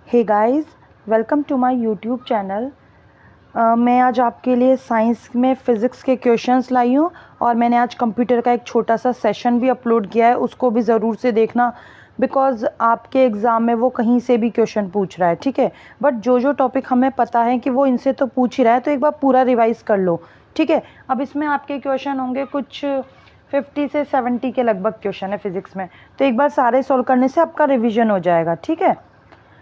Hey guys, welcome to my YouTube channel. मैं आज आपके लिए साइंस में फ़िज़िक्स के क्वेश्चंस लाई हूँ और मैंने आज कंप्यूटर का एक छोटा सा सेशन भी अपलोड किया है, उसको भी ज़रूर से देखना बिकॉज़ आपके एग्ज़ाम में वो कहीं से भी क्वेश्चन पूछ रहा है, ठीक है। बट जो टॉपिक हमें पता है कि वो इनसे तो पूछ ही रहा है, तो एक बार पूरा रिवाइज़ कर लो, ठीक है। अब इसमें आपके क्वेश्चन होंगे कुछ 50 से 70 के लगभग क्वेश्चन है फ़िज़िक्स में, तो एक बार सारे सॉल्व करने से आपका रिविज़न हो जाएगा, ठीक है।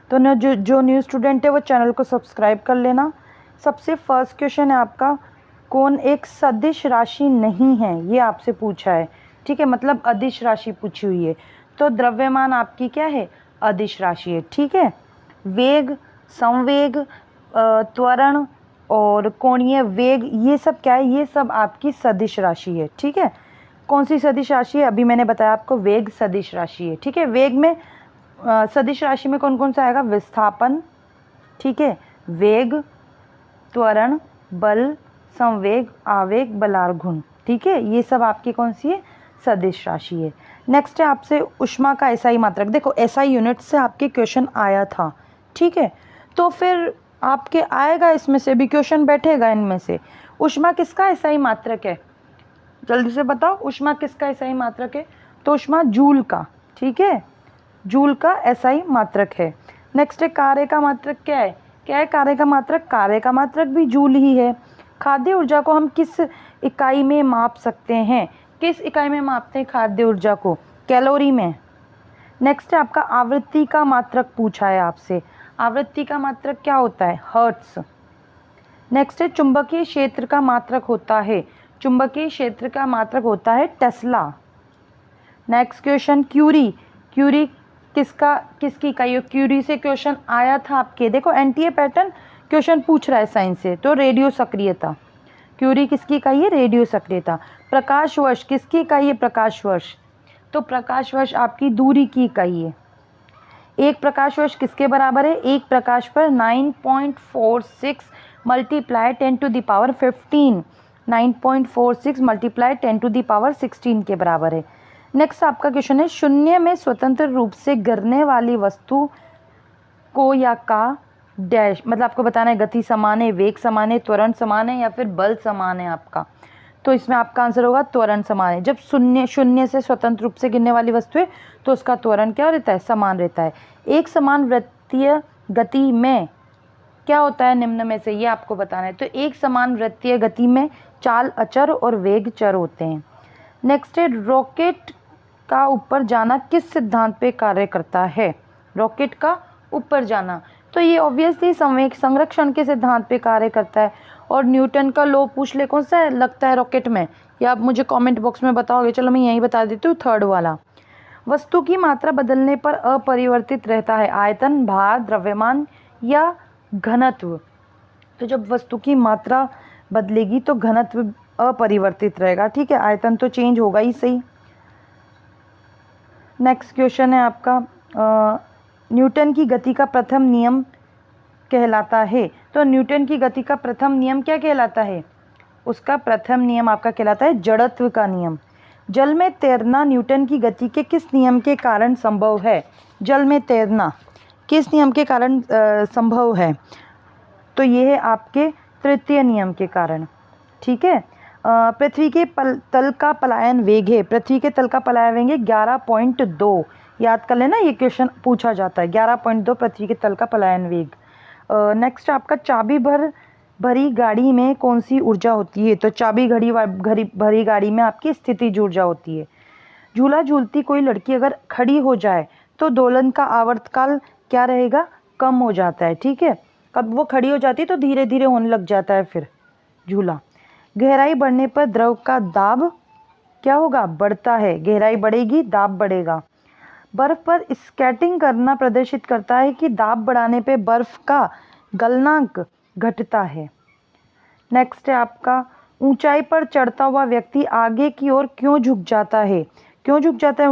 तो जो न्यू स्टूडेंट है वो चैनल को सब्सक्राइब कर लेना। सबसे फर्स्ट क्वेश्चन है आपका, कौन एक सदिश राशि नहीं है, ये आपसे पूछा है, ठीक है। मतलब अदिश राशि पूछी हुई है, तो द्रव्यमान आपकी क्या है, अदिश राशि है, ठीक है। वेग, संवेग, त्वरण और कोणीय वेग, ये सब क्या है, ये सब आपकी सदिश राशि है, ठीक है। कौन सी सदिश राशि है, अभी मैंने बताया आपको, वेग सदिश राशि है, ठीक है। वेग में सदिश राशि में कौन कौन सा आएगा, विस्थापन, ठीक है, वेग, त्वरण, बल, संवेग, आवेग, बलार्घूण, ठीक है। ये सब आपकी कौन सी है, सदिश राशि है। नेक्स्ट है आपसे ऊष्मा का एसआई मात्रक। देखो एसआई यूनिट से आपके क्वेश्चन आया था, ठीक है, तो फिर आपके आएगा, इसमें से भी क्वेश्चन बैठेगा इनमें से। ऊष्मा किसका एसआई मात्रक है, जल्दी से बताओ, ऊष्मा किसका एसआई मात्रक है, तो ऊष्मा जूल का, ठीक है, जूल का एसआई मात्रक है। नेक्स्ट है कार्य का मात्रक, क्या है कार्य का मात्रक, कार्य का मात्रक भी जूल ही है। खाद्य ऊर्जा को हम किस इकाई में माप सकते हैं, किस इकाई में मापते हैं खाद्य ऊर्जा को, कैलोरी में। नेक्स्ट है आपका आवृत्ति का मात्रक पूछा है आपसे, आवृत्ति का मात्रक क्या होता है, हर्ट्स। नेक्स्ट है चुंबकीय क्षेत्र का मात्रक होता है, चुंबकीय क्षेत्र का मात्रक होता है टेस्ला। नेक्स्ट क्वेश्चन, क्यूरी किसकी इकाई है, क्यूरी से क्वेश्चन आया था आपके, देखो एनटीए पैटर्न क्वेश्चन पूछ रहा है साइंस से, तो रेडियो सक्रियता, क्यूरी किसकी इकाई है, रेडियो सक्रियता। प्रकाश वर्ष किसकी इकाई है, प्रकाश वर्ष, तो प्रकाश वर्ष आपकी दूरी की इकाई है। एक प्रकाश वर्ष किसके बराबर है, एक प्रकाश पर 9.46 मल्टीप्लाई 10⁻15, 9.46 मल्टीप्लाई 10⁻16 के बराबर है। नेक्स्ट आपका क्वेश्चन है, शून्य में स्वतंत्र रूप से गिरने वाली वस्तु को या का डैश, मतलब आपको बताना है गति समान है, वेग समान है, त्वरण समान है या फिर बल समान है आपका, तो इसमें आपका आंसर होगा त्वरण समान है। जब शून्य से स्वतंत्र रूप से गिरने वाली वस्तु है तो उसका त्वरण क्या रहता है, समान रहता है। एक समान वृत्तीय गति में क्या होता है निम्न में से, ये आपको बताना है। तो एक समान वृत्तीय गति में चाल अचर और वेग चर होते हैं। नेक्स्ट है रॉकेट का ऊपर जाना किस सिद्धांत पे कार्य करता है, रॉकेट का ऊपर जाना, तो ये ऑब्वियसली संवेग संरक्षण के सिद्धांत पे कार्य करता है। और न्यूटन का लॉ पूछ ले कौन सा लगता है रॉकेट में, या आप मुझे कमेंट बॉक्स में बताओगे, चलो मैं यही बता देती हूँ, थर्ड वाला। वस्तु की मात्रा बदलने पर अपरिवर्तित रहता है, आयतन, भार, द्रव्यमान या घनत्व। तो जब वस्तु की मात्रा बदलेगी तो घनत्व अपरिवर्तित रहेगा, ठीक है, आयतन तो चेंज होगा ही सही। नेक्स्ट क्वेश्चन है आपका, न्यूटन की गति का प्रथम नियम कहलाता है, तो न्यूटन की गति का प्रथम नियम क्या कहलाता है, उसका प्रथम नियम आपका कहलाता है जड़त्व का नियम। जल में तैरना न्यूटन की गति के किस नियम के कारण संभव है, जल में तैरना किस नियम के कारण संभव है, तो ये है आपके तृतीय नियम के कारण, ठीक है। पृथ्वी के तल का पलायन वेग है, पृथ्वी के तल का पलायन वेग है 11.2, याद कर लेना, ये क्वेश्चन पूछा जाता है, 11.2 पृथ्वी के तल का पलायन वेग। नेक्स्ट आपका चाबी भरी गाड़ी में कौन सी ऊर्जा होती है, तो चाबी भरी गाड़ी में आपकी स्थितिज ऊर्जा होती है। झूला झूलती कोई लड़की अगर खड़ी हो जाए तो दोलन का आवर्तकाल क्या रहेगा, कम हो जाता है, ठीक है, कब वो खड़ी हो जाती है तो धीरे धीरे होने लग जाता है फिर झूला। गहराई बढ़ने पर द्रव का दाब क्या होगा, बढ़ता है, गहराई बढ़ेगी दाब बढ़ेगा। बर्फ पर स्केटिंग करना प्रदर्शित करता है कि दाब बढ़ाने पे बर्फ का गलनांक घटता है। नेक्स्ट है आपका, ऊंचाई पर चढ़ता हुआ व्यक्ति आगे की ओर क्यों झुक जाता है, क्यों झुक जाता है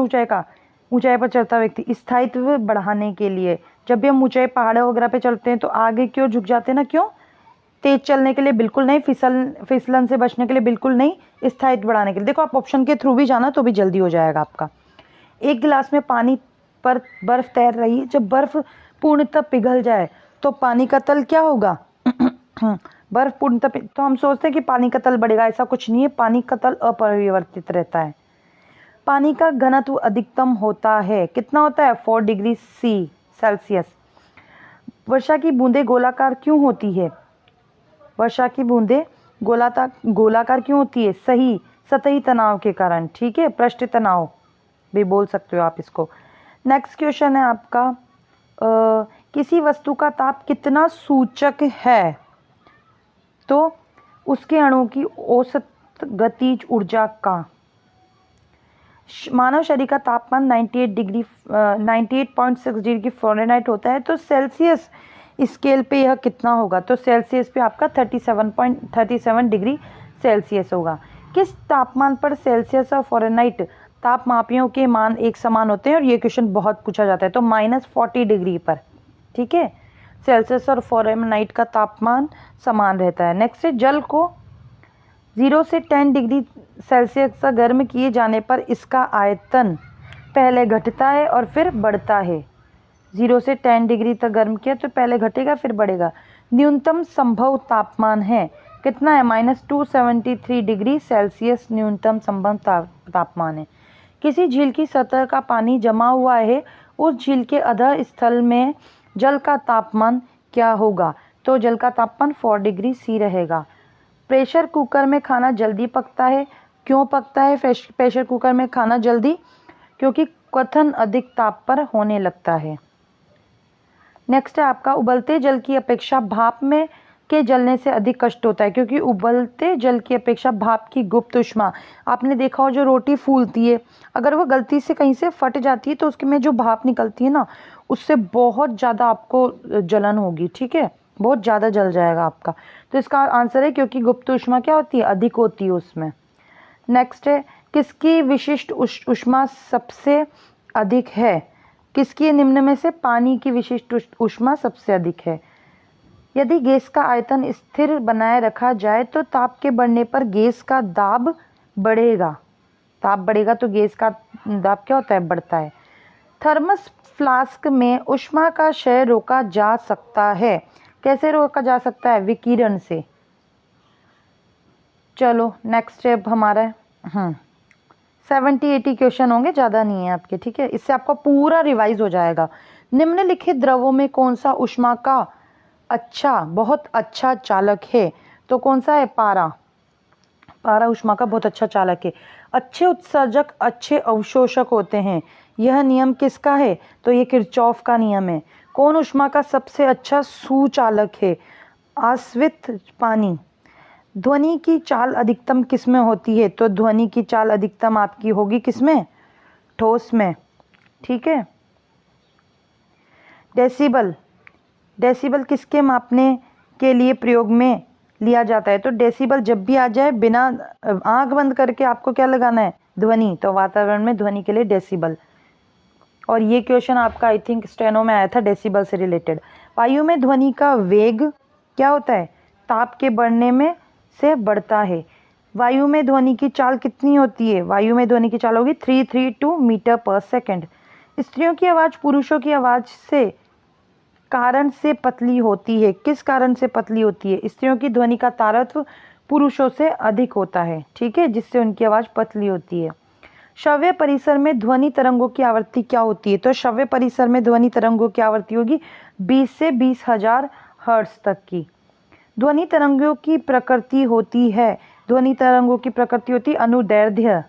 ऊंचाई पर चढ़ता व्यक्ति, स्थायित्व बढ़ाने के लिए। जब भी हम ऊंचाई पहाड़ों वगैरह पे चढ़ते हैं तो आगे क्यों झुक जाते हैं ना, क्यों, तेज चलने के लिए बिल्कुल नहीं, फिसलन से बचने के लिए बिल्कुल नहीं, स्थायित्व बढ़ाने के लिए। देखो आप ऑप्शन के थ्रू भी जाना तो भी जल्दी हो जाएगा आपका। एक गिलास में पानी पर बर्फ तैर रही है, जब बर्फ पूर्णतः पिघल जाए तो पानी का तल क्या होगा? बर्फ पूर्णतः तो हम सोचते हैं कि पानी का तल बढ़ेगा, ऐसा कुछ नहीं है। पानी का तल अपरिवर्तित रहता है। पानी का घनत्व अधिकतम होता है, कितना होता है? 4 डिग्री सेल्सियस। वर्षा की बूंदें गोलाकार क्यों होती है? वर्षा की बूंदें गोलाकार क्यों होती है? सही, सतही तनाव के कारण। ठीक है, पृष्ठ तनाव भी बोल सकते हो आप इसको। नेक्स्ट क्वेश्चन है आपका, किसी वस्तु का ताप कितना सूचक है? तो उसके अणु की औसत गतिज ऊर्जा का। मानव शरीर का तापमान 98.6 डिग्री फ़ारेनहाइट होता है, तो सेल्सियस स्केल पे यह कितना होगा? तो सेल्सियस पे आपका 37 डिग्री सेल्सियस होगा। किस तापमान पर सेल्सियस और फ़ारेनहाइट तापमापियों के मान एक समान होते हैं? और ये क्वेश्चन बहुत पूछा जाता है। तो -40 डिग्री पर। ठीक है, सेल्सियस और फ़ारेनहाइट का तापमान समान रहता है। नेक्स्ट है, जल को 0 से 10 डिग्री सेल्सियस तक गर्म किए जाने पर इसका आयतन पहले घटता है और फिर बढ़ता है। 0 से 10 डिग्री तक गर्म किया तो पहले घटेगा फिर बढ़ेगा। न्यूनतम संभव तापमान है कितना है? -273 डिग्री सेल्सियस न्यूनतम संभव तापमान है। किसी झील की सतह का पानी जमा हुआ है, उस झील के अधः स्थल में जल का तापमान क्या होगा? तो जल का तापमान 4 डिग्री सी रहेगा। प्रेशर कुकर में खाना जल्दी पकता है, क्यों पकता है प्रेशर कुकर में खाना जल्दी? क्योंकि क्वथन अधिक ताप पर होने लगता है। नेक्स्ट है आपका, उबलते जल की अपेक्षा भाप में के जलने से अधिक कष्ट होता है, क्योंकि उबलते जल की अपेक्षा भाप की गुप्त ऊष्मा, आपने देखा हो जो रोटी फूलती है, अगर वो गलती से कहीं से फट जाती है तो उसके में जो भाप निकलती है ना, उससे बहुत ज़्यादा आपको जलन होगी। ठीक है, बहुत ज़्यादा जल जाएगा आपका। तो इसका आंसर है क्योंकि गुप्त ऊष्मा क्या होती है? अधिक होती है उसमें। नेक्स्ट है, किसकी विशिष्ट ऊष्मा सबसे अधिक है? किसकी निम्न में से पानी की विशिष्ट ऊष्मा सबसे अधिक है? यदि गैस का आयतन स्थिर बनाए रखा जाए तो ताप के बढ़ने पर गैस का दाब बढ़ेगा। ताप बढ़ेगा तो गैस का दाब क्या होता है? बढ़ता है। थर्मस फ्लास्क में ऊष्मा का क्षय रोका जा सकता है, कैसे रोका जा सकता है? विकिरण से। चलो नेक्स्ट स्टेप हमारा 70-80 क्वेश्चन होंगे, ज़्यादा नहीं है आपके। ठीक है, इससे आपका पूरा रिवाइज हो जाएगा। निम्नलिखित द्रवों में कौन सा ऊष्मा का बहुत अच्छा चालक है? तो कौन सा है? पारा। पारा ऊष्मा का बहुत अच्छा चालक है। अच्छे उत्सर्जक अच्छे अवशोषक होते हैं, यह नियम किसका है? तो ये किरचॉफ का नियम है। कौन ऊष्मा का सबसे अच्छा सुचालक है? आश्रित पानी। ध्वनि की चाल अधिकतम किसमें होती है? तो ध्वनि की चाल अधिकतम आपकी होगी किसमें? ठोस में। ठीक है। डेसिबल। डेसिबल किसके मापने के लिए प्रयोग में लिया जाता है? तो डेसिबल जब भी आ जाए, बिना आंख बंद करके आपको क्या लगाना है? ध्वनि। तो वातावरण में ध्वनि के लिए डेसिबल। और ये क्वेश्चन आपका आई थिंक स्टेनो में आया था, डेसिबल से रिलेटेड। वायु में ध्वनि का वेग क्या होता है? ताप के बढ़ने में से बढ़ता है। वायु में ध्वनि की चाल कितनी होती है? वायु में ध्वनि की चाल होगी 332 मीटर पर सेकेंड। स्त्रियों की आवाज़ पुरुषों की आवाज़ से कारण से पतली होती है, किस कारण से पतली होती है? स्त्रियों की ध्वनि का तारत्व पुरुषों से अधिक होता है। ठीक है, जिससे उनकी आवाज़ पतली होती है। श्रव्य परिसर में ध्वनि तरंगों की आवृत्ति क्या होती है? तो श्रव्य परिसर में ध्वनि तरंगों की आवृत्ति होगी 20 से 20,000 हर्ट्ज तक की। ध्वनि तरंगों की प्रकृति होती है, ध्वनि तरंगों की प्रकृति होती है अनुदैर्ध्य।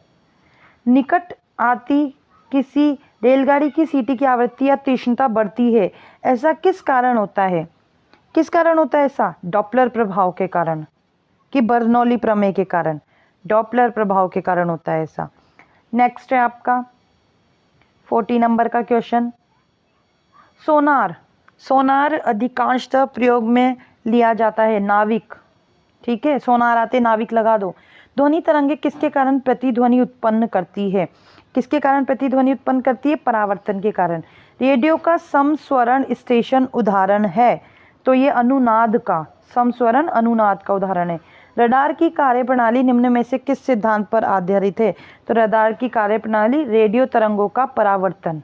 निकट आती किसी रेलगाड़ी की सीटी की आवृत्ति या तीक्ष्णता बढ़ती है, ऐसा किस कारण होता है? किस कारण होता है ऐसा? डॉपलर प्रभाव के कारण, कि बर्नौली प्रमेय के कारण, डॉपलर प्रभाव के कारण होता है ऐसा। नेक्स्ट है आपका 40 नंबर का क्वेश्चन, सोनार। सोनार अधिकांशतः प्रयोग में लिया जाता है नाविक। ठीक है, सोनार आते नाविक लगा दो। ध्वनि तरंगे किसके कारण प्रतिध्वनि उत्पन्न करती है? किसके कारण प्रतिध्वनि उत्पन्न करती है? परावर्तन के कारण। रेडियो का समस्वरण स्टेशन उदाहरण है, तो ये अनुनाद का, समस्वरण अनुनाद का उदाहरण है। रडार की कार्यप्रणाली निम्न में से किस सिद्धांत पर आधारित है? तो रडार की कार्यप्रणाली रेडियो तरंगों का परावर्तन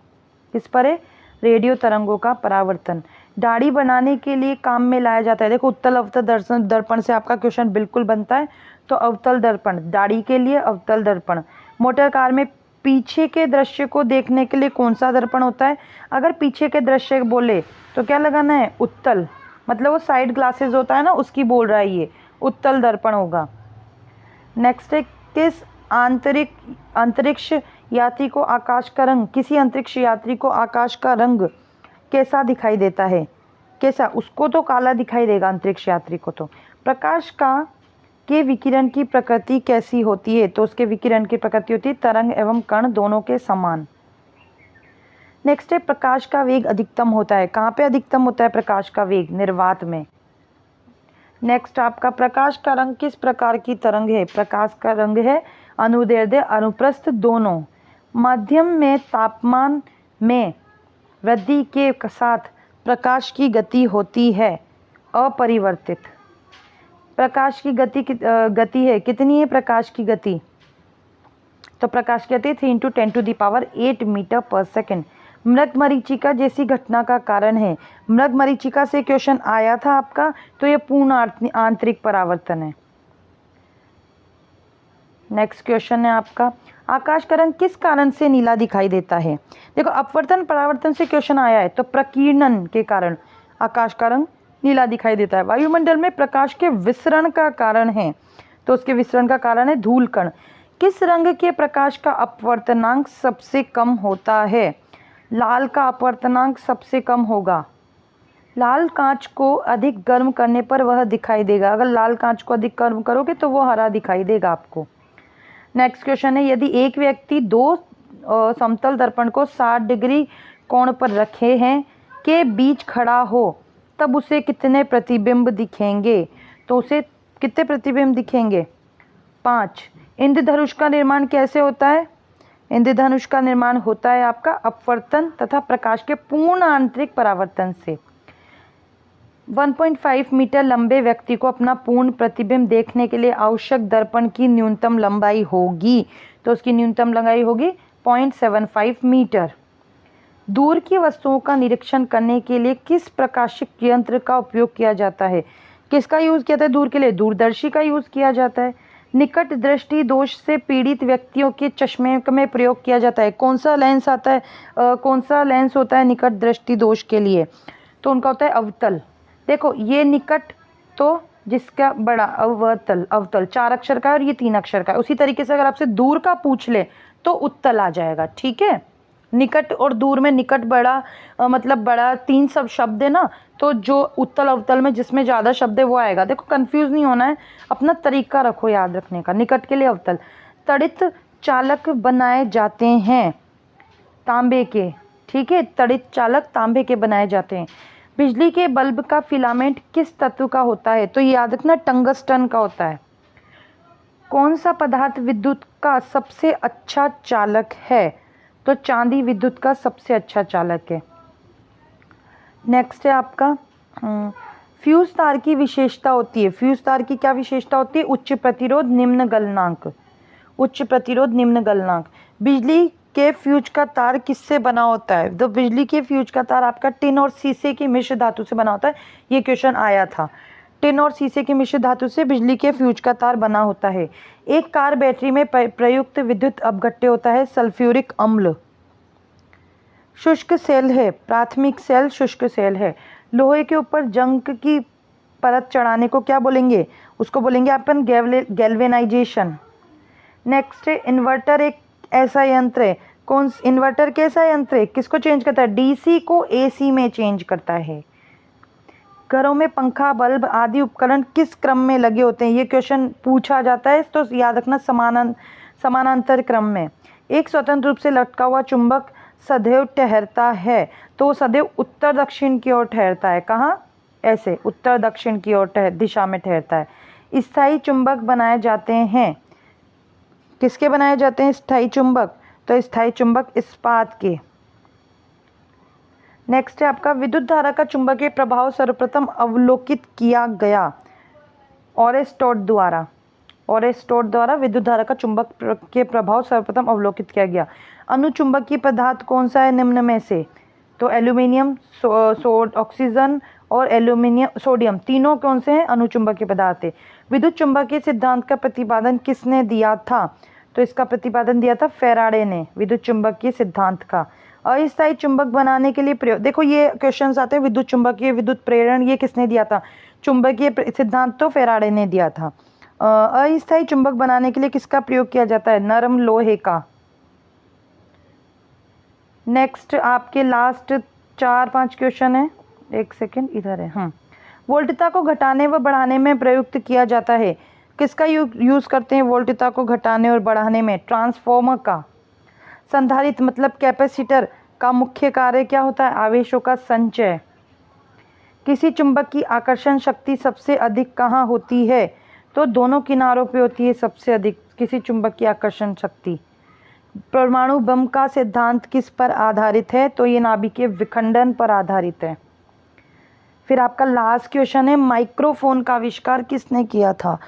किस पर है? रेडियो तरंगों का परावर्तन। दाढ़ी बनाने के लिए काम में लाया जाता है। देखो उत्तल अवतल दर्पण से आपका क्वेश्चन बिल्कुल बनता है। तो अवतल दर्पण दाढ़ी के लिए अवतल दर्पण। मोटर कार में पीछे के दृश्य को देखने के लिए कौन सा दर्पण होता है? अगर पीछे के दृश्य बोले तो क्या लगाना है? उत्तल, मतलब वो साइड ग्लासेस होता है ना, उसकी बोल रहा है, ये उत्तल दर्पण होगा। नेक्स्ट है, किस अंतरिक्ष यात्री को आकाश का रंग, किसी अंतरिक्ष यात्री को आकाश का रंग कैसा दिखाई देता है? कैसा? उसको तो काला दिखाई देगा अंतरिक्ष यात्री को। तो प्रकाश के विकिरण की प्रकृति कैसी होती है? तो उसके विकिरण की प्रकृति होती है तरंग एवं कण दोनों के समान। नेक्स्ट है, प्रकाश का वेग अधिकतम होता है। कहाँ पे अधिकतम होता है प्रकाश का वेग? निर्वात में। नेक्स्ट आपका, प्रकाश का रंग किस प्रकार की तरंग है? प्रकाश का रंग है अनुदैर्ध्य अनुप्रस्थ दोनों। माध्यम में तापमान में वृद्धि के साथ प्रकाश की गति होती है अपरिवर्तित। प्रकाश की गति है कितनी है प्रकाश की गति? तो प्रकाश की गति 3 × 10⁸ मीटर पर सेकेंड। मृग मरीचिका जैसी घटना का कारण है। मृग मरीचिका से क्वेश्चन आया था आपका, तो ये पूर्ण आंतरिक परावर्तन है। नेक्स्ट क्वेश्चन है आपका, आकाश का रंग किस कारण से नीला दिखाई देता है? देखो अपवर्तन परावर्तन से क्वेश्चन आया है, तो प्रकीर्णन के कारण आकाश का रंग नीला दिखाई देता है। वायुमंडल में प्रकाश के विसरण का कारण है, तो उसके विसरण का कारण है धूल कण। किस रंग के प्रकाश का अपवर्तनांक सबसे कम होता है? लाल का अपवर्तनांक सबसे कम होगा। लाल कांच को अधिक गर्म करने पर वह दिखाई देगा। अगर लाल कांच को अधिक गर्म करोगे तो वो हरा दिखाई देगा आपको। नेक्स्ट क्वेश्चन है, यदि एक व्यक्ति दो समतल दर्पण को 60 डिग्री कोण पर रखे हैं के बीच खड़ा हो, तब उसे कितने प्रतिबिंब दिखेंगे? तो उसे कितने प्रतिबिंब दिखेंगे? 5। इंद्रधनुष का निर्माण कैसे होता है? इंद्रधनुष का निर्माण होता है आपका अपवर्तन तथा प्रकाश के पूर्ण आंतरिक परावर्तन से। 1.5 मीटर लंबे व्यक्ति को अपना पूर्ण प्रतिबिंब देखने के लिए आवश्यक दर्पण की न्यूनतम लंबाई होगी, तो उसकी न्यूनतम लंबाई होगी 0.75 मीटर। दूर की वस्तुओं का निरीक्षण करने के लिए किस प्रकाशिक यंत्र का उपयोग किया जाता है? किसका यूज किया जाता है दूर के लिए? दूरदर्शी का यूज किया जाता है। निकट दृष्टि दोष से पीड़ित व्यक्तियों के चश्मे में प्रयोग किया जाता है। कौन सा लेंस आता है, कौन सा लेंस होता है निकट दृष्टि दोष के लिए? तो उनका होता है अवतल। देखो ये निकट, तो जिसका बड़ा अवतल, अवतल 4 अक्षर का है और ये 3 अक्षर का है। उसी तरीके से अगर आपसे दूर का पूछ ले तो उत्तल आ जाएगा, ठीक है। निकट और दूर में निकट बड़ा मतलब बड़ा 3 सब शब्द है ना, तो जो उत्तल अवतल में जिसमें ज़्यादा शब्द है वो आएगा। देखो कंफ्यूज नहीं होना है, अपना तरीका रखो याद रखने का। निकट के लिए अवतल। तड़ित चालक बनाए जाते हैं तांबे के, ठीक है। तड़ित चालक तांबे के बनाए जाते हैं। बिजली के बल्ब का फिलामेंट किस तत्व का होता है? तो याद रखना टंगस्टन का होता है। कौन सा पदार्थ विद्युत का सबसे अच्छा चालक है? तो चांदी विद्युत का सबसे अच्छा चालक है। नेक्स्ट है आपका फ्यूज तार की विशेषता होती है। फ्यूज तार की क्या विशेषता होती है? उच्च प्रतिरोध निम्न गलनांक। उच्च प्रतिरोध निम्न गलनांक। बिजली के फ्यूज का तार किससे बना होता है? तो बिजली के फ्यूज का तार आपका टिन और शीशे की मिश्र धातु से बना होता है। ये क्वेश्चन आया था। टिन और शीशे की मिश्र धातु से बिजली के फ्यूज का तार बना होता है। एक कार बैटरी में प्रयुक्त विद्युत अपघट्य होता है सल्फ्यूरिक अम्ल। शुष्क सेल है, प्राथमिक सेल शुष्क सेल है। लोहे के ऊपर जंग की परत चढ़ाने को क्या बोलेंगे? उसको बोलेंगे अपन गैल्वेनाइजेशन। नेक्स्ट है इन्वर्टर एक ऐसा यंत्र है। कौन इन्वर्टर कैसा यंत्र है? किसको चेंज करता है? डीसी को एसी में चेंज करता है। घरों में पंखा, बल्ब आदि उपकरण किस क्रम में लगे होते हैं? ये क्वेश्चन पूछा जाता है, तो याद रखना समानांतर क्रम में। एक स्वतंत्र रूप से लटका हुआ चुंबक सदैव ठहरता है, तो सदैव उत्तर दक्षिण की ओर ठहरता है। कहाँ? ऐसे उत्तर दक्षिण की ओर दिशा में ठहरता है। स्थायी चुंबक बनाए जाते हैं। किसके बनाए जाते हैं स्थायी चुंबक? तो स्थायी चुंबक इस्पात के। नेक्स्ट है आपका विद्युत धारा का चुंबकीय प्रभाव सर्वप्रथम अवलोकित किया गया ऑरेस्टोड द्वारा। ऑरेस्टोड द्वारा विद्युत धारा का चुंबक के प्रभाव सर्वप्रथम अवलोकित किया गया। अनुचुंबकीय पदार्थ कौन सा है निम्न में से? तो एल्यूमिनियम, ऑक्सीजन और एल्यूमिनियम, सोडियम, तीनों कौन से हैं? अणुचुंबकीय पदार्थ है। विद्युत चुंबकीय सिद्धांत का प्रतिपादन किसने दिया था? तो इसका प्रतिपादन दिया था फैराडे ने, विद्युत चुंबकीय सिद्धांत का। अस्थायी चुंबक बनाने के लिए प्रयोग, देखो ये क्वेश्चंस आते हैं, विद्युत चुंबकीय, विद्युत प्रेरण, ये किसने दिया था? चुंबकीय सिद्धांत तो फैराडे ने दिया था। अस्थायी चुंबक बनाने के लिए किसका प्रयोग किया जाता है? नरम लोहे का। नेक्स्ट आपके लास्ट 4-5 क्वेश्चन है, एक सेकेंड इधर है। वोल्टता को घटाने व बढ़ाने में प्रयुक्त किया जाता है, किसका यूज करते हैं वोल्टता को घटाने और बढ़ाने में? ट्रांसफॉर्मर का। संधारित्र मतलब कैपेसिटर का मुख्य कार्य क्या होता है? आवेशों का संचय। किसी चुंबक की आकर्षण शक्ति सबसे अधिक कहाँ होती है? तो दोनों किनारों पे होती है सबसे अधिक किसी चुंबक की आकर्षण शक्ति। परमाणु बम का सिद्धांत किस पर आधारित है? तो ये नाभिकीय विखंडन पर आधारित है। फिर आपका लास्ट क्वेश्चन है, माइक्रोफोन का आविष्कार किसने किया था?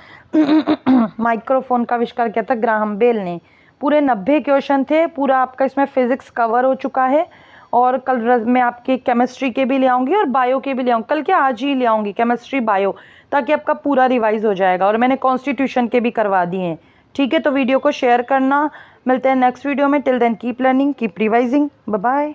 माइक्रोफोन का आविष्कार किया था ग्राहम बेल ने। पूरे 90 क्वेश्चन थे, पूरा आपका इसमें फिजिक्स कवर हो चुका है। और कल मैं आपके केमिस्ट्री के भी ले आऊँगी और बायो के भी ले आऊँगी, कल क्या आज ही ले आऊँगी, केमिस्ट्री बायो, ताकि आपका पूरा रिवाइज हो जाएगा। और मैंने कॉन्स्टिट्यूशन के भी करवा दिए हैं। ठीक है, तो वीडियो को शेयर करना। मिलते हैं नेक्स्ट वीडियो में। Till then keep learning, keep revising. Bye bye.